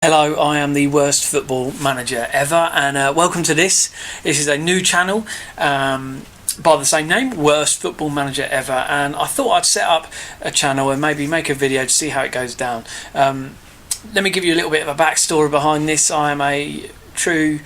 Hello, I am the worst football manager ever, and welcome to this. This is a new channel by the same name, Worst Football Manager Ever, and I thought I'd set up a channel and maybe make a video to see how it goes down. Let me give you a little bit of a backstory behind this. I am a true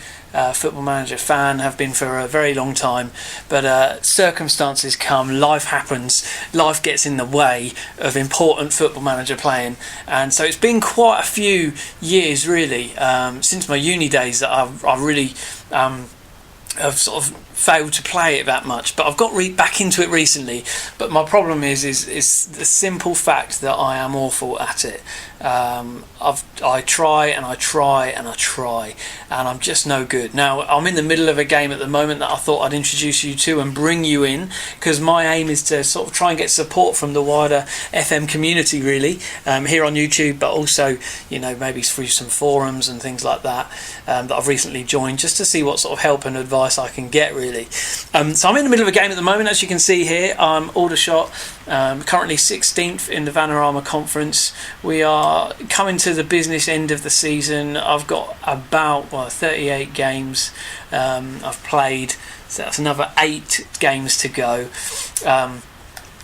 football manager fan, have been for a very long time, but circumstances come, life happens, life gets in the way of important football manager playing, and so it's been quite a few years really since my uni days that I've really have sort of failed to play it that much, but I've got back into it recently. But my problem is the simple fact that I am awful at it. I try and I try and I try, and I'm just no good. Now I'm in the middle of a game at the moment that I thought I'd introduce you to and bring you in, because my aim is to sort of try and get support from the wider FM community really, here on YouTube, but also maybe through some forums and things like that that I've recently joined, just to see what sort of help and advice I can get really. So I'm in the middle of a game at the moment, as you can see here. I'm Aldershot, currently 16th in the Vanarama Conference. We are coming to the business end of the season. I've got about 38 games I've played, so that's another 8 games to go.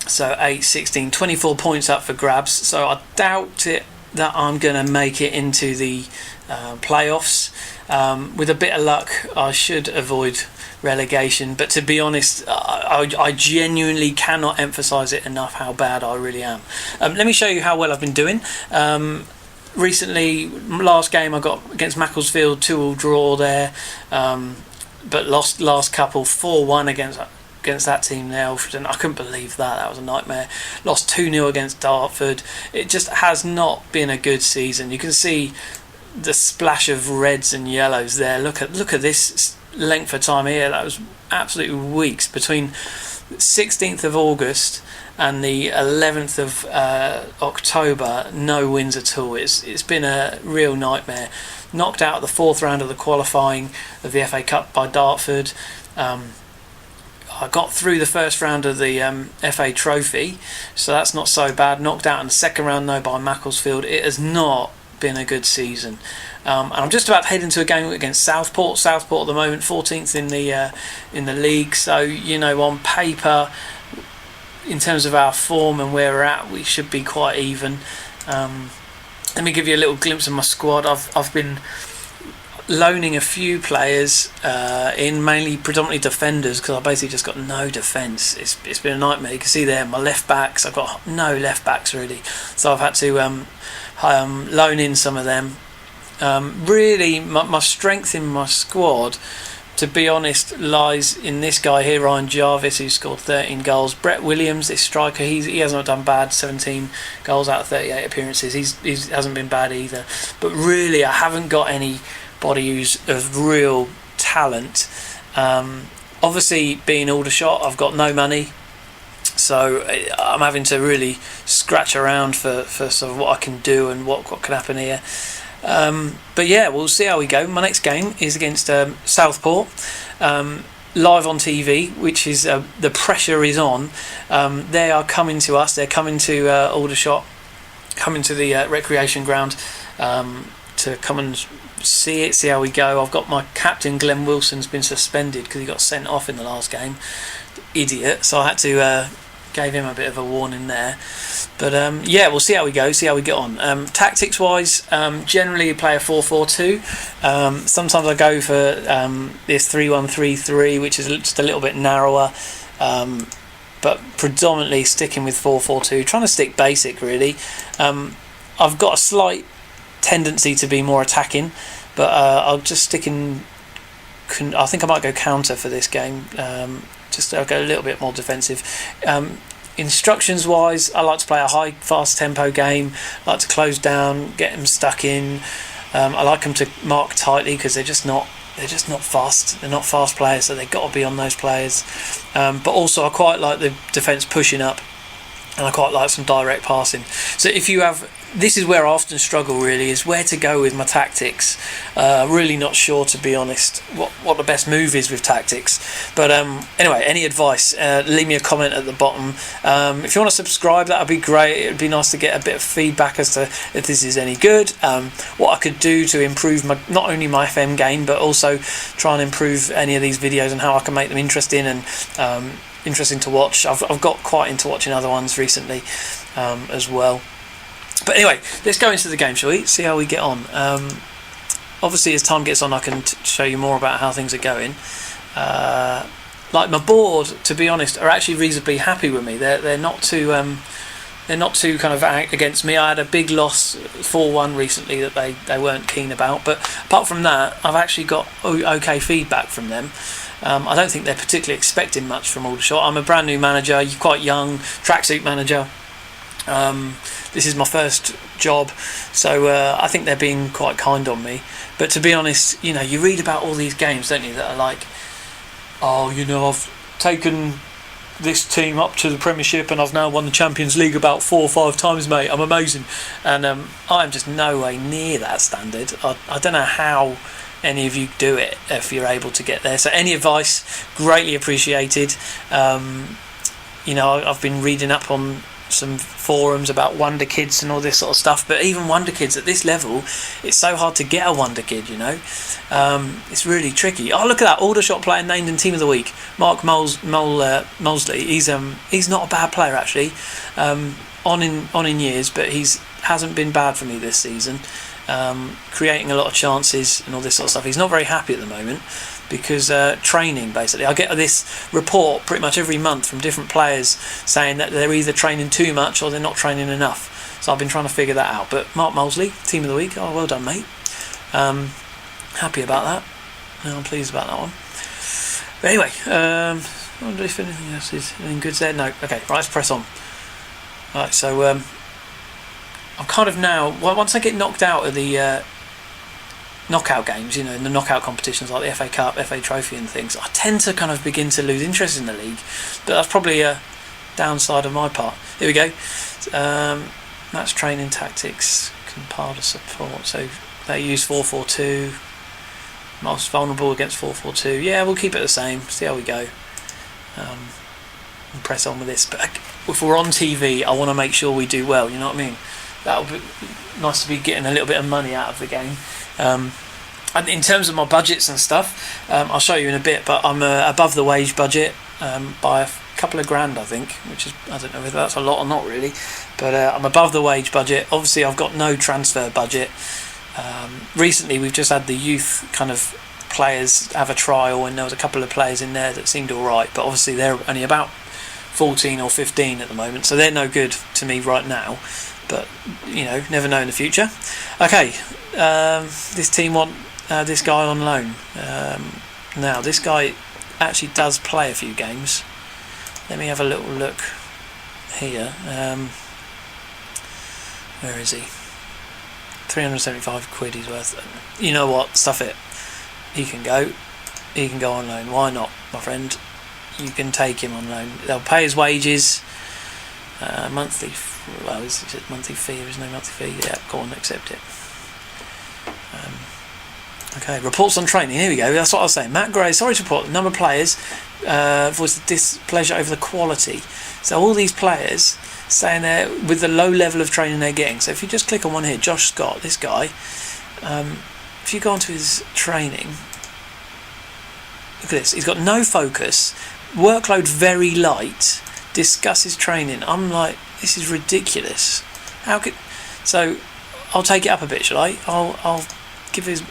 So 8, 16, 24 points up for grabs. So I doubt it that I'm going to make it into the playoffs. With a bit of luck, I should avoid relegation, but to be honest, I genuinely cannot emphasise it enough how bad I really am. Let me show you how well I've been doing. Recently, last game I got against Macclesfield, 2-2 draw there, but lost last couple 4-1 against that team there. I couldn't believe that was a nightmare. Lost 2-0 against Dartford. It just has not been a good season. You can see the splash of reds and yellows there. Look at this length of time here. That was absolutely weeks between 16th of August and the 11th of October. No wins at all. It's been a real nightmare. Knocked out of the 4th round of the qualifying of the FA Cup by Dartford. I got through the first round of the FA Trophy, so that's not so bad. Knocked out in the second round though by Macclesfield. It has not been a good season, and I'm just about to head into a game against Southport at the moment, 14th in the league. So on paper, in terms of our form and where we're at, we should be quite even. Let me give you a little glimpse of my squad. I've been loaning a few players in, predominantly defenders, because I basically just got no defence. It's been a nightmare. You can see there my left backs. I've got no left backs really, so I've had to loan in some of them. Really, my strength in my squad, to be honest, lies in this guy here, Ryan Jarvis, who scored 13 goals. Brett Williams, this striker, he hasn't done bad. 17 goals out of 38 appearances. He hasn't been bad either. But really, I haven't got anybody who's of real talent. Obviously, being Aldershot, I've got no money, so I'm having to really scratch around for sort of what I can do and what can happen here. But yeah, we'll see how we go. My next game is against Southport, live on TV, which is the pressure is on. They are coming to us. They're coming to Aldershot, coming to the recreation ground to come and see how we go. I've got my captain Glenn Wilson's been suspended because he got sent off in the last game. Idiot. So I had to gave him a bit of a warning there. But yeah, we'll see how we go, see how we get on. Tactics wise, generally play a 4-4-2. Sometimes I go for this 3-1-3-3, which is just a little bit narrower, but predominantly sticking with 4-4-2, trying to stick basic really. I've got a slight tendency to be more attacking, but I'll just stick in. I think I might go counter for this game. I'll go a little bit more defensive. Instructions wise, I like to play a high fast tempo game. I like to close down, get them stuck in. I like them to mark tightly because they're just not fast. They're not fast players, so they've got to be on those players. But also I quite like the defence pushing up and I quite like some direct passing. So if you have, this is where I often struggle really, is where to go with my tactics. Really not sure, to be honest, what the best move is with tactics. But anyway, any advice, leave me a comment at the bottom. If you want to subscribe, that would be great. It would be nice to get a bit of feedback as to if this is any good, what I could do to improve not only my FM game, but also try and improve any of these videos and how I can make them interesting and interesting to watch. I've got quite into watching other ones recently as well. But anyway, let's go into the game, shall we? See how we get on. Obviously, as time gets on, I can show you more about how things are going. Like my board, to be honest, are actually reasonably happy with me. They're not too kind of against me. I had a big loss 4-1 recently that they weren't keen about. But apart from that, I've actually got okay feedback from them. I don't think they're particularly expecting much from Aldershot. I'm a brand new manager, quite young, tracksuit manager. This is my first job, so I think they're being quite kind on me. But to be honest, you read about all these games, don't you, that are like, oh, I've taken this team up to the Premiership and I've now won the Champions League about 4 or 5 times, mate. I'm amazing. And I'm just no way near that standard. I don't know how any of you do it if you're able to get there. So any advice, greatly appreciated. I've been reading up on some forums about Wonder Kids and all this sort of stuff, but even Wonder Kids at this level, it's so hard to get a Wonder Kid, it's really tricky. Oh, look at that, Aldershot player named in Team of the Week, Mark Molesley. He's not a bad player actually, on in years, but hasn't been bad for me this season, creating a lot of chances and all this sort of stuff. He's not very happy at the moment because training, basically. I get this report pretty much every month from different players saying that they're either training too much or they're not training enough. So I've been trying to figure that out. But Mark Molesley, Team of the Week. Oh, well done, mate. Happy about that. I'm pleased about that one. But anyway, I wonder if anything else is anything good there. No. Okay, right, let's press on. Right, so I'm kind of now, once I get knocked out of the knockout games, in the knockout competitions like the FA Cup, FA Trophy and things, I tend to kind of begin to lose interest in the league, but that's probably a downside of my part. Here we go. Match training tactics, compiler support, so they use 4-4-2, most vulnerable against 4-4-2. Yeah, we'll keep it the same, see how we go, and press on with this. But if we're on TV, I want to make sure we do well, you know what I mean? That'll be nice to be getting a little bit of money out of the game. And in terms of my budgets and stuff, I'll show you in a bit, but I'm above the wage budget by a couple of grand, I think, which is, I don't know whether that's a lot or not really, but I'm above the wage budget. Obviously I've got no transfer budget. Recently we've just had the youth kind of players have a trial, and there was a couple of players in there that seemed alright, but obviously they're only about 14 or 15 at the moment, so they're no good to me right now, but never know in the future. Okay, this team want this guy on loan. Now this guy actually does play a few games. Let me have a little look here. Where is he? 375 quid he's worth. You know what, stuff it, he can go on loan. Why not, my friend? You can take him on loan. They'll pay his wages, monthly. Well, is it monthly fee? There is no monthly fee. Yeah, go on, accept it. Okay, reports on training. Here we go. That's what I was saying. Matt Gray, sorry to report, the number of players voiced displeasure over the quality. So all these players saying they're with the low level of training they're getting. So if you just click on one here, Josh Scott, this guy, if you go onto his training, look at this. He's got no focus, workload very light, discusses training. I'm like, this is ridiculous. How could? So I'll take it up a bit, shall I? I'll give his.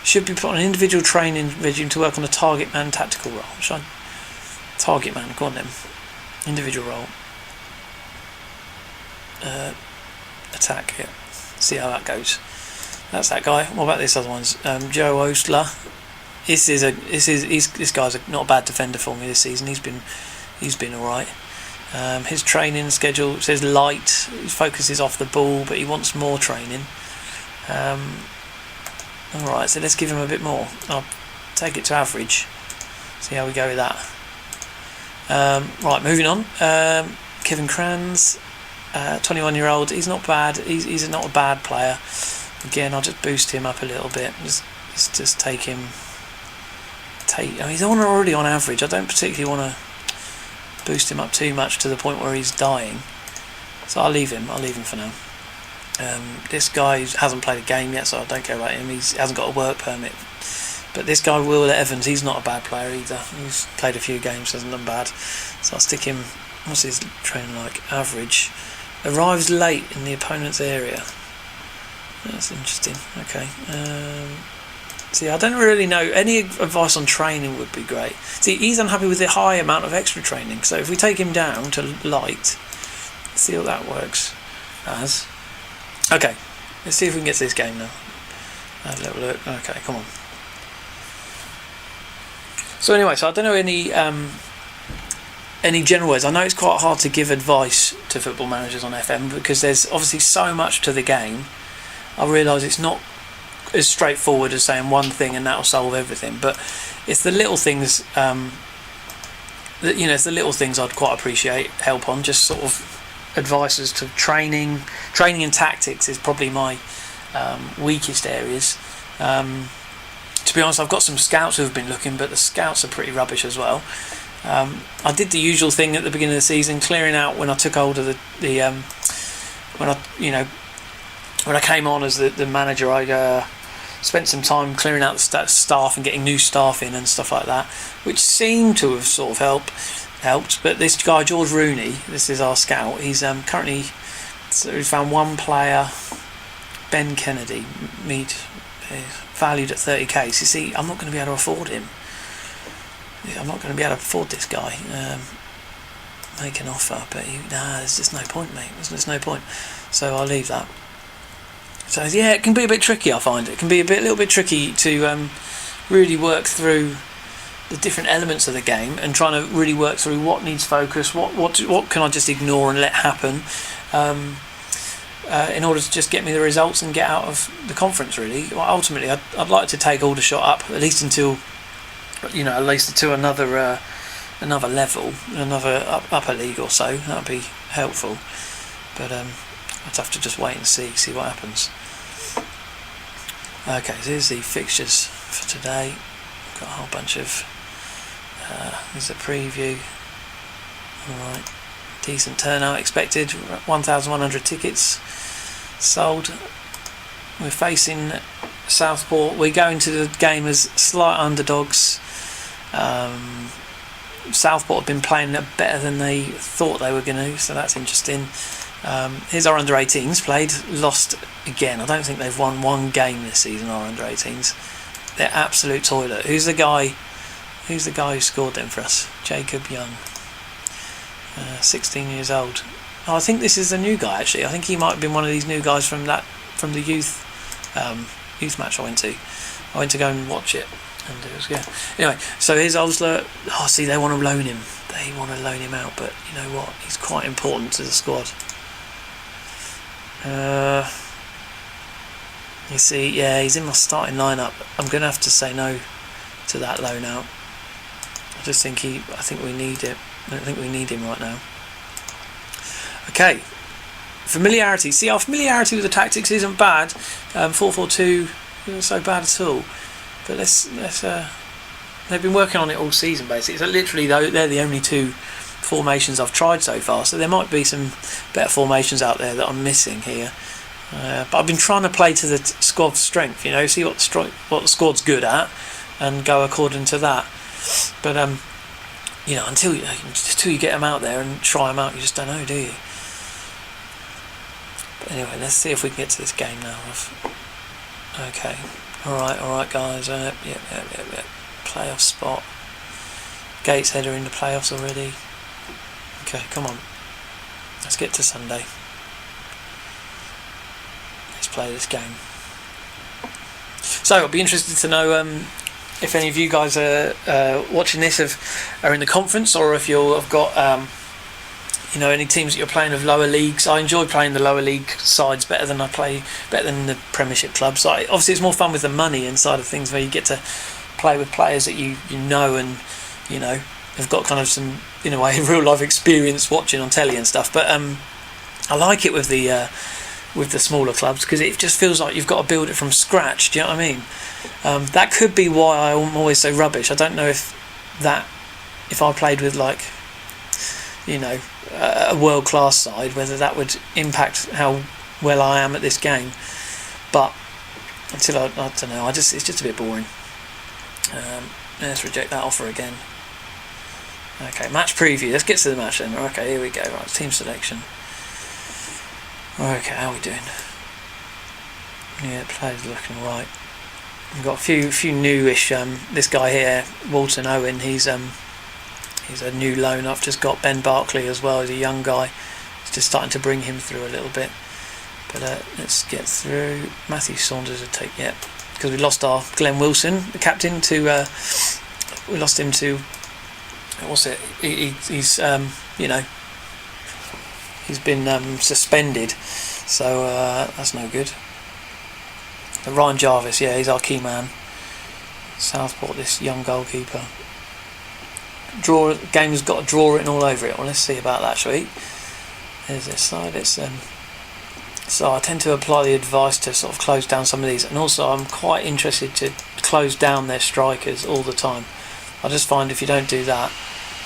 Should be put on an individual training regime to work on a target man tactical role. Should I? Target man, go on then. Individual role. Attack, yeah. See how that goes. That's that guy. What about this other ones? Joe Ostler. This guy's not a bad defender for me this season. He's been alright. His training schedule says light. His focus is off the ball, but he wants more training. Alright, so let's give him a bit more. I'll take it to average. See how we go with that. Right, moving on. Kevin Kranz, 21-year-old. He's not bad. He's not a bad player. Again, I'll just boost him up a little bit. Just take him. He's already on average. I don't particularly want to boost him up too much to the point where he's dying. So I'll leave him for now. This guy hasn't played a game yet, so I don't care about him. He hasn't got a work permit. But this guy, Will Evans, he's not a bad player either. He's played a few games, hasn't done bad. So I'll stick him. What's his training like? Average. Arrives late in the opponent's area. That's interesting. Okay. See, I don't really know. Any advice on training would be great. See, he's unhappy with the high amount of extra training. So if we take him down to light, let's see what that works as. Okay, let's see if we can get to this game now. Have a little look. Okay, come on. So anyway, I don't know any general words. I know it's quite hard to give advice to football managers on FM because there's obviously so much to the game. I realise it's not as straightforward as saying one thing and that'll solve everything, but it's the little things it's the little things I'd quite appreciate help on. Just sort of advice as to training and tactics is probably my weakest areas. To be honest, I've got some scouts who have been looking, but the scouts are pretty rubbish as well. I did the usual thing at the beginning of the season, clearing out when I took hold of when I came on as the manager. I spent some time clearing out the staff and getting new staff in and stuff like that, which seemed to have sort of helped. But this guy George Rooney, this is our scout. He's currently he's found one player, Ben Kennedy, valued at 30k. So you see, I'm not going to be able to afford him. I'm not going to be able to afford this guy. Make an offer, but there's just no point, mate. There's no point. So I'll leave that. So yeah, it can be a bit tricky. I find it can be a little bit tricky to really work through the different elements of the game and trying to really work through what needs focus, what can I just ignore and let happen, in order to just get me the results and get out of the conference. Really, well, ultimately, I'd like to take Aldershot up at least until another level, another upper league or so. That'd be helpful, but I'd have to just wait and see what happens. Okay, so here's the fixtures for today. Got a whole bunch of. Here's a preview. Alright, decent turnout expected. 1,100 tickets sold. We're facing Southport. We're going to the game as slight underdogs. Southport have been playing better than they thought they were going to, so that's interesting. Here's our under-18s played, lost again. I don't think they've won one game this season, our under-18s. They're absolute toilet. Who's the guy who scored them for us? Jacob Young, 16 years old. Oh, I think this is a new guy actually. I think he might have been one of these new guys from the youth match I went to. I went to go and watch it, and it was good. Anyway, so here's Osler. Oh, see, they want to loan him. They want to loan him out, but you know what? He's quite important to the squad. You see, yeah, he's in my starting lineup. I'm going to have to say no to that loan out. I think we need it. I don't think we need him right now. Okay, familiarity. See, our familiarity with the tactics isn't bad. 4-4-2 isn't so bad at all. But let's. They've been working on it all season basically. So literally, they're the only two formations I've tried so far. So there might be some better formations out there that I'm missing here. But I've been trying to play to the squad's strength. See what the squad's good at, and go according to that. But until you get them out there and try them out, you just don't know, do you? But anyway, let's see if we can get to this game now. Okay, all right, guys. Yep. Playoff spot. Gateshead are in the playoffs already. Okay, come on. Let's get to Sunday. Let's play this game. So I'll be interested to know if any of you guys are watching this are in the conference, or if you've got any teams that you're playing of lower leagues. I enjoy playing the lower league sides better than the Premiership clubs. So obviously it's more fun with the money inside of things, where you get to play with players that you know and have got kind of some, in a way, real life experience watching on telly and stuff. But I like it with the smaller clubs, because it just feels like you've got to build it from scratch. Do you know what I mean? That could be why I'm always so rubbish. I don't know if I played with, like, you know, a world class side, whether that would impact how well I am at this game. But until I don't know, it's just a bit boring. Let's reject that offer again. Okay, match preview. Let's get to the match then. Okay, here we go. Right, team selection. Okay, how are we doing? Yeah, players looking right. We've got a few newish. This guy here, Walton Owen. He's a new loan. I've just got Ben Barkley as well. He's a young guy. It's just starting to bring him through a little bit. But let's get through. Matthew Saunders would take, yep. Because we lost our Glenn Wilson, the captain, to we lost him to, what's it? He's you know, he's been suspended, so that's no good. And Ryan Jarvis, yeah, he's our key man. Southport, this young goalkeeper. Game's got a draw written all over it. Well, let's see about that, shall we? There's this side. It's so I tend to apply the advice to sort of close down some of these, and also I'm quite interested to close down their strikers all the time. I just find if you don't do that,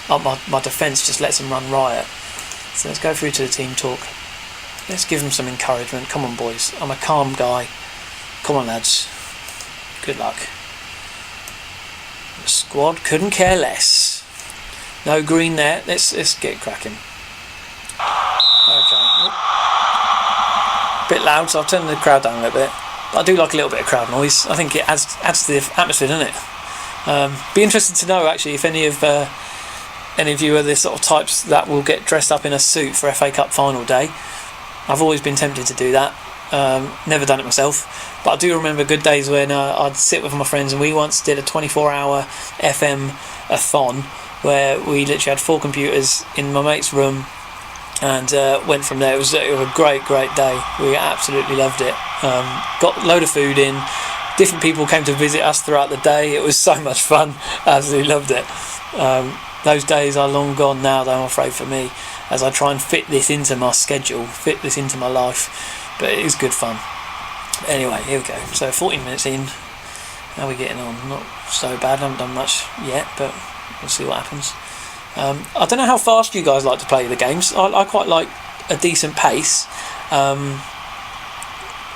my defence just lets them run riot. So let's go through to the team talk. Let's give them some encouragement. Come on, boys. I'm a calm guy. Come on, lads. Good luck. The squad couldn't care less. No green there. Let's get cracking. Okay. Bit loud, so I've turned the crowd down a little bit. But I do like a little bit of crowd noise. I think it adds to the atmosphere, doesn't it? Be interested to know actually if any of you are the sort of types that will get dressed up in a suit for FA Cup final day. I've always been tempted to do that. Never done it myself, but I do remember good days when I'd sit with my friends, and we once did a 24-hour FM-a-thon where we literally had 4 computers in my mate's room and went from there. It was a great day. We absolutely loved it. Got a load of food in. Different people came to visit us throughout the day. It was so much fun. Absolutely loved it. Those days are long gone now, though, I'm afraid, for me, as I try and fit this into my schedule, fit this into my life. But it is good fun. Anyway, here we go. So 14 minutes in. How are we getting on? Not so bad. I haven't done much yet, but we'll see what happens. I don't know how fast you guys like to play the games. I quite like a decent pace. I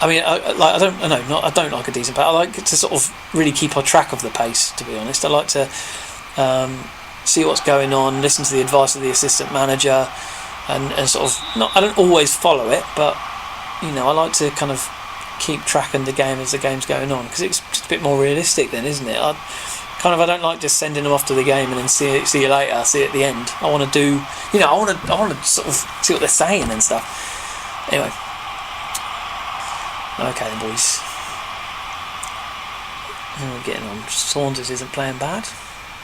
mean, I don't like a decent pace. I like to sort of really keep on track of the pace, to be honest. I like to see what's going on, listen to the advice of the assistant manager, and sort of I don't always follow it, but you know, I like to kind of keep tracking the game as the game's going on, because it's just a bit more realistic then, isn't it? I don't like just sending them off to the game and then see you later, see you at the end. I want to do, you know, I want to sort of see what they're saying and stuff. Anyway, okay then, boys. How are we getting on? Saunders isn't playing bad.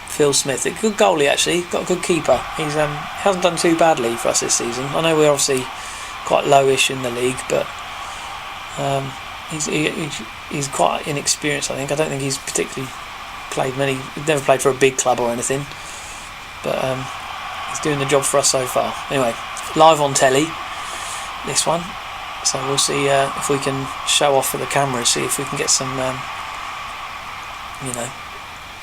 Phil Smith, a good goalie actually, got a good keeper. He's hasn't done too badly for us this season. I know we're obviously quite lowish in the league, but he's quite inexperienced, I think. I don't think he's particularly played many. He's never played for a big club or anything, but he's doing the job for us so far. Anyway, live on telly, this one. So we'll see if we can show off for the camera, see if we can get some, you know,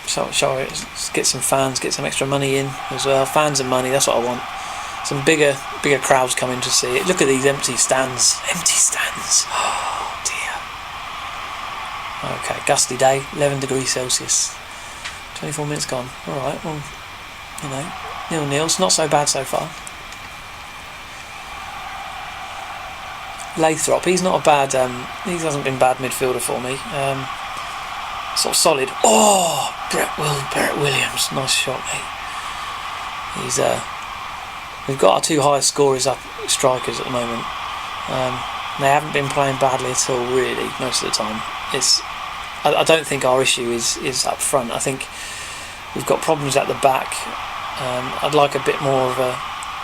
show it, get some fans, get some extra money in as well. Fans and money, that's what I want. Some bigger crowds coming to see it. Look at these empty stands. Oh dear. Okay, gusty day, 11 degrees Celsius. 24 minutes gone. Alright, well, you know, 0-0. It's not so bad so far. Lathrop, he's not a bad, he hasn't been bad midfielder for me. Sort of solid. Oh, Brett Williams, nice shot, mate. He's we've got our 2 highest scorers up, strikers at the moment. They haven't been playing badly at all, really, most of the time. I don't think our issue is up front. I think we've got problems at the back. I'd like a bit more of a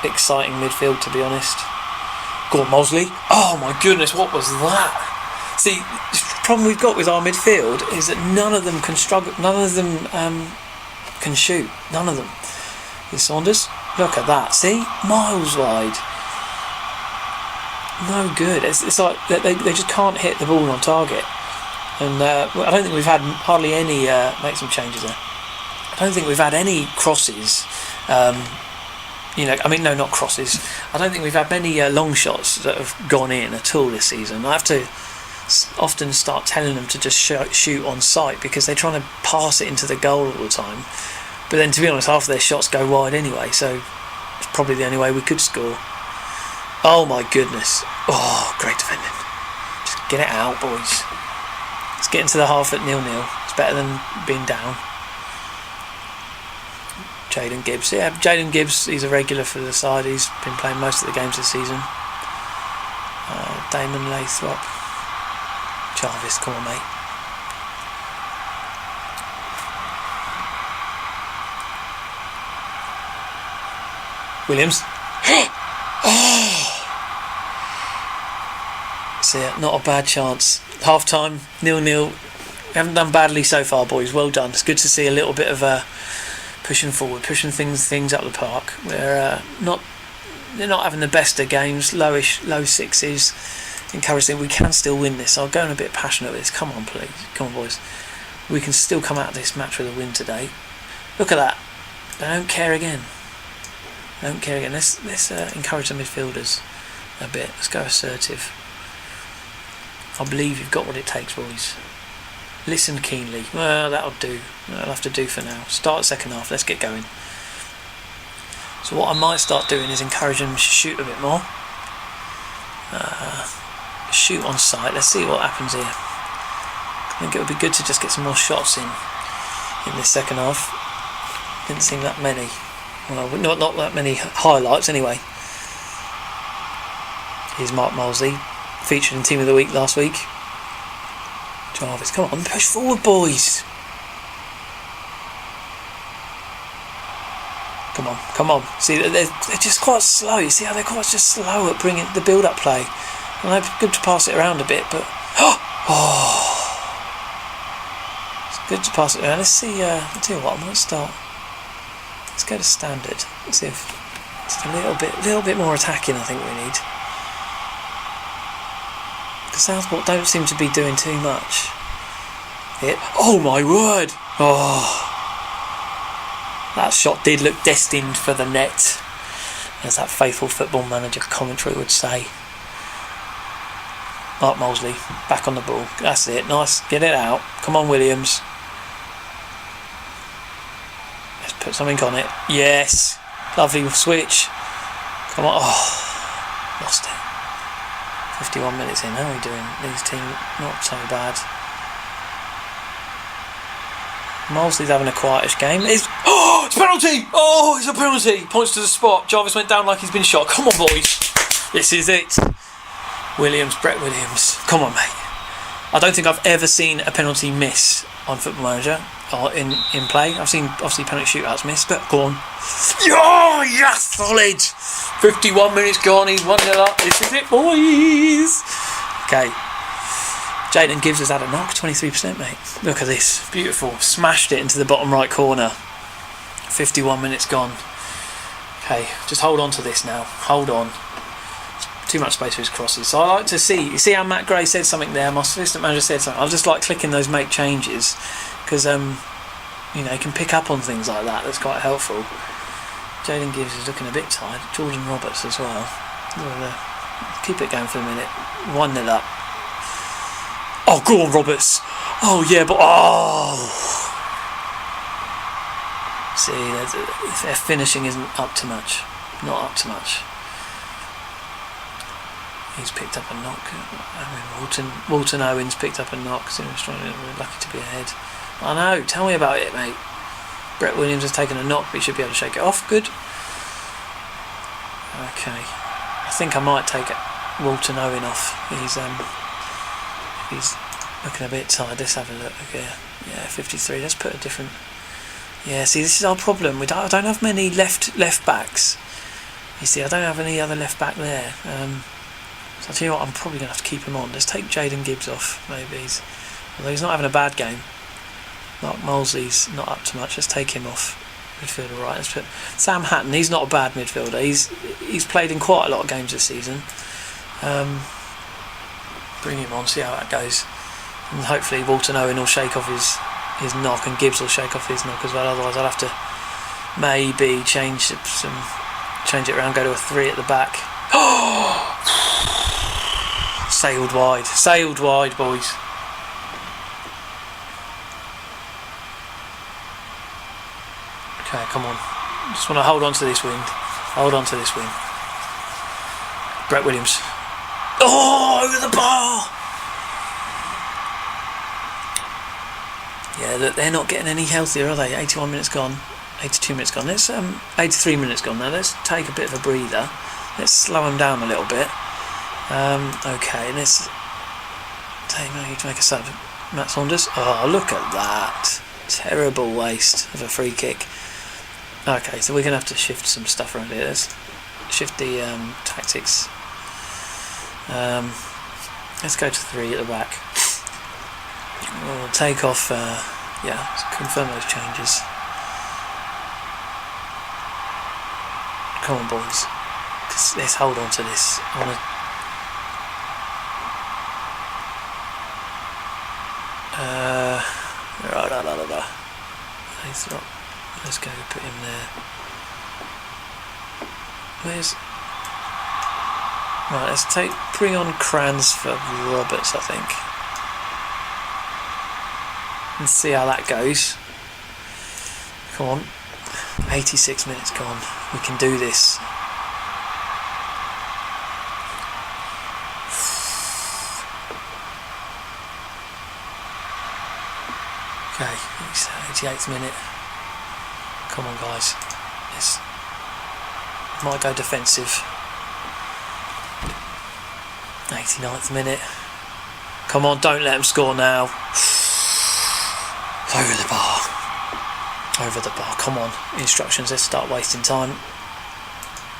exciting midfield, to be honest. Gordon Mosley. Oh my goodness, what was that? See, the problem we've got with our midfield is that none of them can struggle. None of them can shoot. None of them. Here's Saunders. Look at that. See? Miles wide. No good. It's like they just can't hit the ball on target. And I don't think we've had hardly any... make some changes there. I don't think we've had any crosses. No, not crosses. I don't think we've had many long shots that have gone in at all this season. I have to often start telling them to just shoot on sight because they're trying to pass it into the goal all the time. But then, to be honest, half of their shots go wide anyway, so it's probably the only way we could score. Oh my goodness. Oh, great defending. Just get it out, boys. Let's get into the half at 0-0. It's better than being down. Jaden Gibbs. Yeah, Jaden Gibbs, he's a regular for the side. He's been playing most of the games this season. Damon Lathrop. Jarvis, come on, mate. Williams. See it, not a bad chance. Half time, 0-0. We haven't done badly so far, boys. Well done. It's good to see a little bit of pushing forward, pushing things up the park. They're not having the best of games, low sixes. Encouraging we can still win this. I'll go on a bit passionate with this. Come on, please. Come on, boys. We can still come out of this match with a win today. Look at that. They don't care again. Let's encourage the midfielders a bit. Let's go assertive. I believe you've got what it takes, boys. Listen keenly. Well, that'll do. That'll have to do for now. Start second half. Let's get going. So what I might start doing is encourage them to shoot a bit more. Shoot on sight. Let's see what happens here. I think it would be good to just get some more shots in this second half. Didn't seem that many. Well, not that many highlights anyway. Here's Mark Molesley, featured in Team of the Week last week. Jarvis, come on, push forward, boys. Come on. See, they're just quite slow. You see how they're quite just slow at bringing the build-up play. And they're good to pass it around a bit, but it's good to pass it around. Let's see. I'll tell you what, I might start. Let's go to standard. Let's see if just a little bit more attacking. I think we need. The Southport don't seem to be doing too much. Oh my word! Oh. That shot did look destined for the net, as that faithful Football Manager commentary would say. Mark Molesley, back on the ball. That's it, nice, get it out. Come on, Williams. Let's put something on it. Yes, lovely switch. Come on, lost it. 51 minutes in, how are we doing? These team, not so bad. Molesley's having a quietish game. It's penalty! Oh, it's a penalty! Points to the spot. Jarvis went down like he's been shot. Come on, boys. This is it. Brett Williams. Come on, mate. I don't think I've ever seen a penalty miss on Football Manager or in play. I've seen, obviously, penalty shootouts miss, but go on. Oh, yes, solid! 51 minutes gone. He's 1-0 up. This is it, boys. Okay. Jaden Gibbs has had a knock, 23%, mate. Look at this, beautiful. Smashed it into the bottom right corner. 51 minutes gone. Okay, just hold on to this now. Hold on. Too much space for his crosses. So I like to see. You see how Matt Gray said something there. My assistant manager said something. I just like clicking those make changes because you can pick up on things like that. That's quite helpful. Jaden Gibbs is looking a bit tired. Jordan Roberts as well. We'll keep it going for a minute. 1-0 up. Oh, go on, Roberts. Oh, yeah, but... See, their finishing isn't up to much. Not up to much. He's picked up a knock. Walton Owens picked up a knock. So he's lucky to be ahead. I know, tell me about it, mate. Brett Williams has taken a knock, but he should be able to shake it off. Good. Okay. I think I might take Walton Owen off. He's looking a bit tired. Let's have a look. Okay. Yeah, 53. Let's put a different... Yeah, see, this is our problem. I don't have many left backs. You see, I don't have any other left back there. So I'll tell you what, I'm probably going to have to keep him on. Let's take Jaden Gibbs off, maybe. Although he's not having a bad game. Mark Molesley's not up to much. Let's take him off. Midfielder, right? Let's put Sam Hatton. He's not a bad midfielder. He's played in quite a lot of games this season. Bring him on, see how that goes, and hopefully Walton Owen will shake off his knock, and Gibbs will shake off his knock as well. Otherwise, I'll have to maybe change it around, go to a 3 at the back. Sailed wide, boys. Okay, come on. Just want to hold on to this win. Brett Williams. Oh, over the bar! Yeah, look, they're not getting any healthier, are they? 81 minutes gone. 82 minutes gone. Let's 83 minutes gone now. Let's take a bit of a breather. Let's slow them down a little bit. Okay, let's make a sub. Matt Saunders. Oh, look at that! Terrible waste of a free kick. Okay, so we're gonna have to shift some stuff around here. Let's shift the tactics. Let's go to 3 at the back. We'll take off. Yeah, let's confirm those changes. Come on, boys. Let's hold on to this. Let's go put him there. Right, let's bring on Crans for Roberts, I think, and see how that goes. Come on, 86 minutes gone. We can do this. Okay, 88th minute. Come on, guys. This might go defensive. 89th minute. Come on, don't let them score now. Over the bar. Come on. Instructions. Let's start wasting time.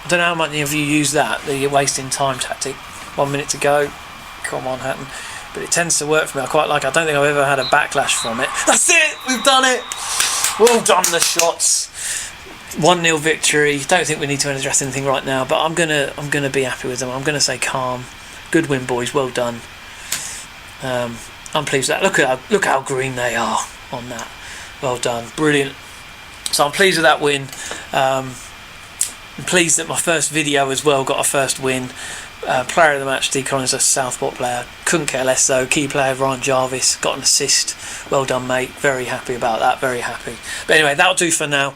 I don't know how much of you use that, the wasting time tactic. 1 minute to go. Come on, Hatton. But it tends to work for me. I quite like it. I don't think I've ever had a backlash from it. That's it! We've done it! Well done, the shots. 1-0 victory. Don't think we need to address anything right now, but I'm gonna be happy with them. I'm gonna say calm. Good win, boys. Well done. I'm pleased with that. Look how green they are on that. Well done. Brilliant. So I'm pleased with that win. I'm pleased that my first video as well got a first win. Player of the match, D. Collins, a Southport player. Couldn't care less though. Key player, Ryan Jarvis, got an assist. Well done, mate. Very happy about that. Very happy. But anyway, that'll do for now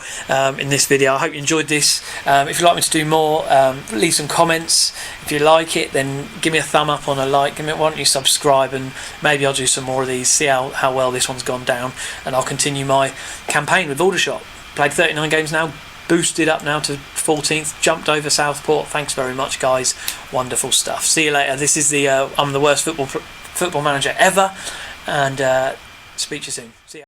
in this video. I hope you enjoyed this. If you'd like me to do more, leave some comments. If you like it, then give me a thumb up on a like. Why don't you subscribe, and maybe I'll do some more of these, see how well this one's gone down, and I'll continue my campaign with Aldershot. Played 39 games now. Boosted up now to 14th, jumped over Southport. Thanks very much, guys. Wonderful stuff. See you later. This is I'm the worst football manager ever, and speak to you soon. See ya.